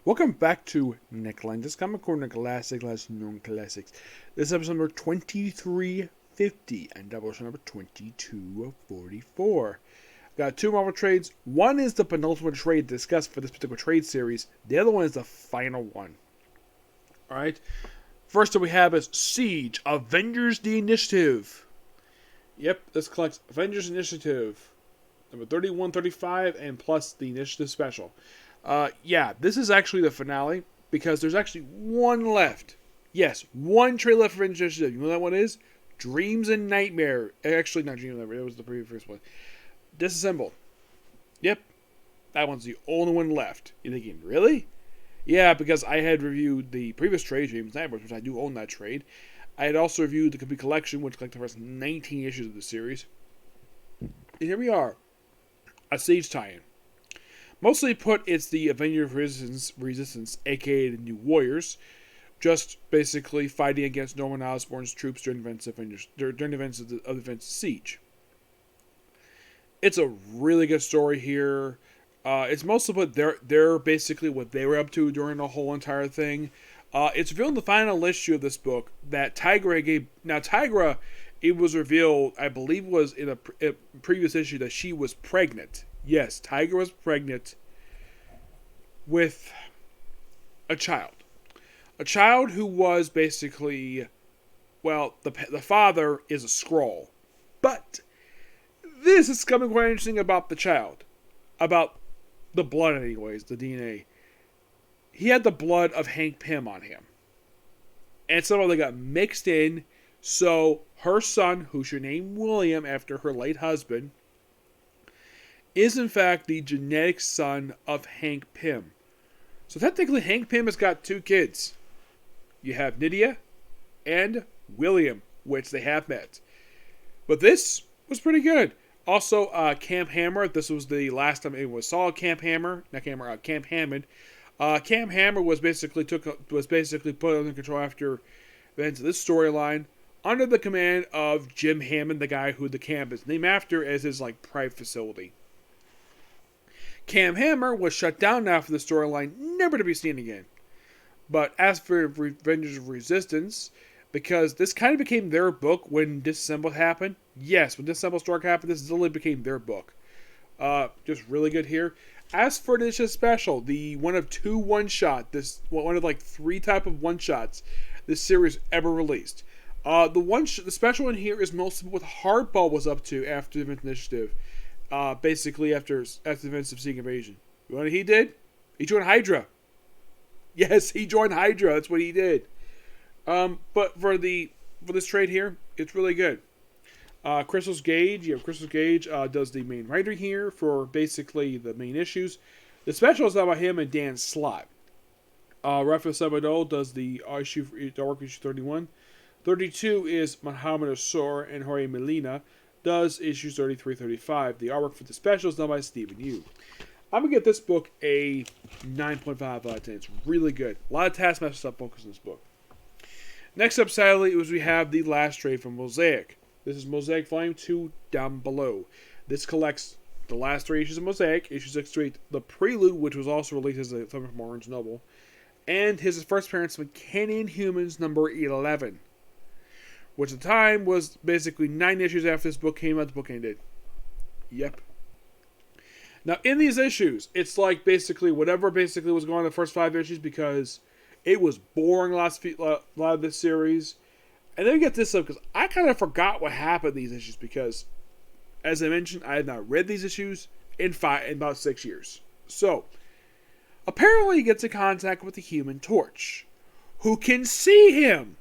Welcome back to Lenz's Comic Corner Classic Less Known Classics. This is episode number 2350 and Doubleshot number 2244. Got two Marvel trades. One is the penultimate trade discussed for this particular trade series. The other one is the final one. Alright. First that we have is Siege, Avengers the Initiative. Yep, this collects Avengers Initiative. Number 3135 and plus the Initiative Special. This is actually the finale because there's actually one left. Yes, one trade left for Avengers Initiative. You know what that one is? Dreams and Nightmare. Actually, not Dreams and Nightmare. That was the previous one. Disassemble. Yep, that one's the only one left. You're thinking, really? Yeah, because I had reviewed the previous trade, Dreams and Nightmares, which I do own that trade. I had also reviewed the complete collection, which collected the first 19 issues of the series. And here we are. A Siege tie-in. Mostly put, it's the Avengers Resistance, aka the New Warriors, just basically fighting against Norman Osborn's troops during the events of the Siege. It's a really good story here. It's mostly put they're basically what they were up to during the whole entire thing. It's revealed in the final issue of this book that Tigra, it was revealed, I believe was in a previous issue, that she was pregnant. Yes, Tigra was pregnant with a child. A child who was basically, well, the father is a Skrull. But this is something quite interesting about the child. About the blood anyways, the DNA. He had the blood of Hank Pym on him. And somehow they got mixed in, so her son, who should name William after her late husband, is in fact the genetic son of Hank Pym. So technically Hank Pym has got two kids. You have Nydia and William, which they have met. But this was pretty good. Also, Camp Hammer, this was the last time anyone saw Camp Hammond. Camp Hammer was basically put under control after the end of this storyline, under the command of Jim Hammond, the guy who the camp is named after as his private facility. Camp Hammer was shut down after the storyline, never to be seen again. But as for Avengers of Resistance, because this kind of became their book when Disassemble happened. Yes, when Disassemble story happened, this literally became their book. Just really good here. As for the special, the one of two one-shot, one of three type of one-shots this series ever released. The special one here is mostly what Hardball was up to after the Initiative. Basically after the events of Secret Invasion. You know what he did? He joined Hydra. Yes, he joined Hydra. That's what he did. But for this trade here, it's really good. Crystal Gage does the main writer here for basically the main issues. The special is done by him and Dan Slott. Rafael Sabadell does the arc issue 31. 32 is Muhammad Assor and Jorge Molina does issues 33-35. The artwork for the special is done by Stephen Yu. I'm going to give this book a 9.5 out of 10. It's really good. A lot of Taskmaster stuff focused in this book. Next up, sadly, we have the last trade from Mosaic. This is Mosaic Volume 2 down below. This collects the last three issues of Mosaic, issues 6 to 8, the Prelude, which was also released as a film from Orange Noble, and his first appearance in Kenny Humans number 11. Which at the time was basically 9 issues after this book came out, the book ended. Yep. Now, in these issues, it's basically whatever was going on in the first 5 issues because it was boring a lot of this series. And then we get this up because I kind of forgot what happened in these issues because, as I mentioned, I had not read these issues in about 6 years. So, apparently he gets in contact with the Human Torch, who can see him.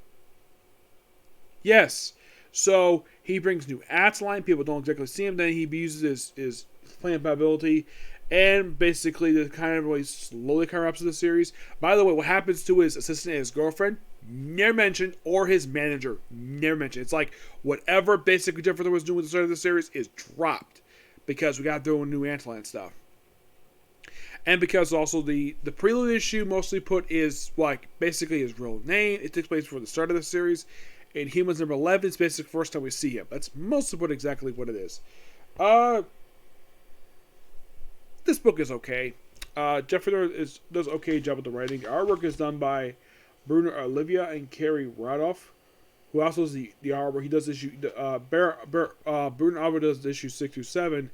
Yes, so he brings new ads line. People don't exactly see him. Then he uses his plant ability, and basically the kind of really slowly comes up to the series. By the way, what happens to his assistant and his girlfriend never mentioned, or his manager never mentioned. It's like whatever basically Jennifer was doing at the start of the series is dropped because we got their own new Antlion stuff, and because also the Prelude issue mostly put is basically his real name. It takes place before the start of the series. In Humans number 11, it's basically the first time we see him. That's mostly exactly what it is. This book is okay. Jeffrey does okay job with the writing. Artwork is done by Bruno Olivia and Kerry Radoff, who also does the artwork. He does issue Bruno Olivia does issue 6 through 7,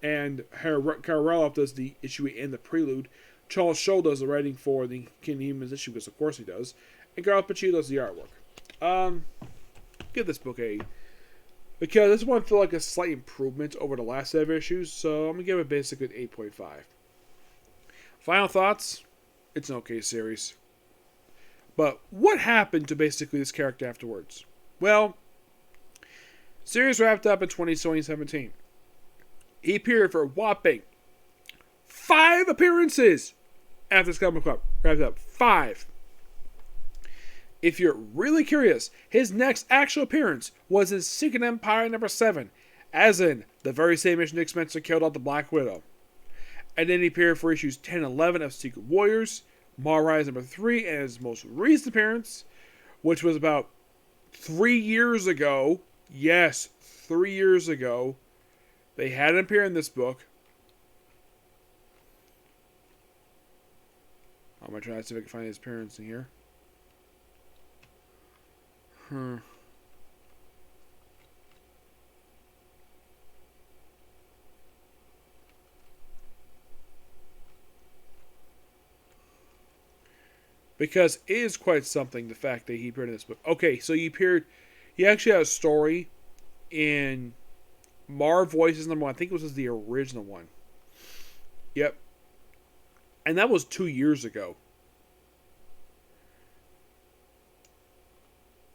and Kerry Radoff does the issue and the prelude. Charles Shaw does the writing for the King Humans issue, because of course he does, and Garth Pacino does the artwork. Give this book a, because this one feel like a slight improvement over the last set of issues, so I'm gonna give it basically an 8.5. Final thoughts? It's an okay series. But what happened to basically this character afterwards? Well, series wrapped up in 2017. He appeared for a whopping 5 appearances after this comic club wrapped up. 5. If you're really curious, his next actual appearance was in Secret Empire number 7, as in the very same issue Nick Spencer killed off the Black Widow. And then he appeared for issues 10 and 11 of Secret Warriors, Mars Rise number 3, and his most recent appearance, which was about 3 years ago. Yes, 3 years ago. They had him appear in this book. I'm going to try to see if I can find his appearance in here. Because it is quite something, the fact that he appeared in this book. Okay, so he actually had a story in Mar Voices number 1. I think it was the original one. Yep. And that was 2 years ago.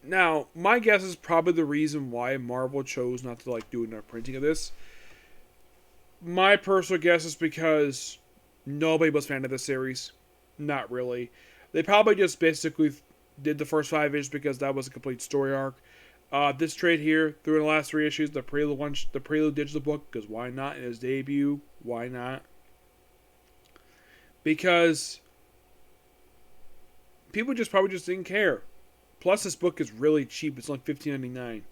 Now, my guess is probably the reason why Marvel chose not to do another printing of this. My personal guess is because nobody was a fan of this series. Not really. They probably just basically did the first 5 issues because that was a complete story arc. This trade here, through the last 3 issues, the Prelude digital book, because why not? In his debut, why not? Because people probably just didn't care. Plus, this book is really cheap. It's only $15.99.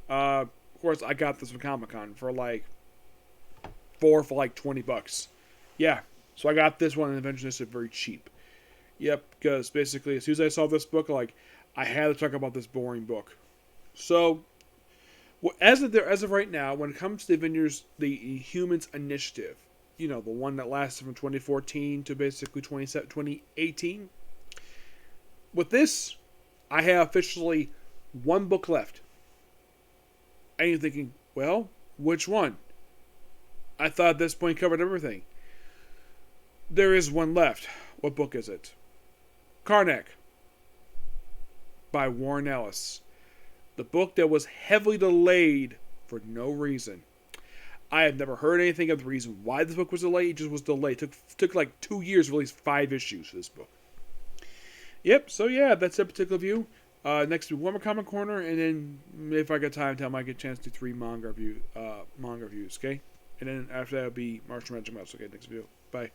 Of course, I got this from Comic-Con for 4 for $20. Yeah, so I got this one in Avengers very cheap. Yep, because basically, as soon as I saw this book, I had to talk about this boring book. So, as of right now, when it comes to the Avengers, the Humans Initiative, the one that lasted from 2014 to basically 2018, with this, I have officially 1 book left. And you're thinking, well, which one? I thought at this point covered everything. There is 1 left. What book is it? Karnak by Warren Ellis. The book that was heavily delayed for no reason. I have never heard anything of the reason why this book was delayed. It just was delayed. It took 2 years to release 5 issues for this book. Yep, so yeah, that's that particular view. Next will be one more Comic Corner, and then if I get time, I might get a chance to do 3 manga reviews, okay? And then after that will be Martian Magic Mouse. Okay, next video. Bye.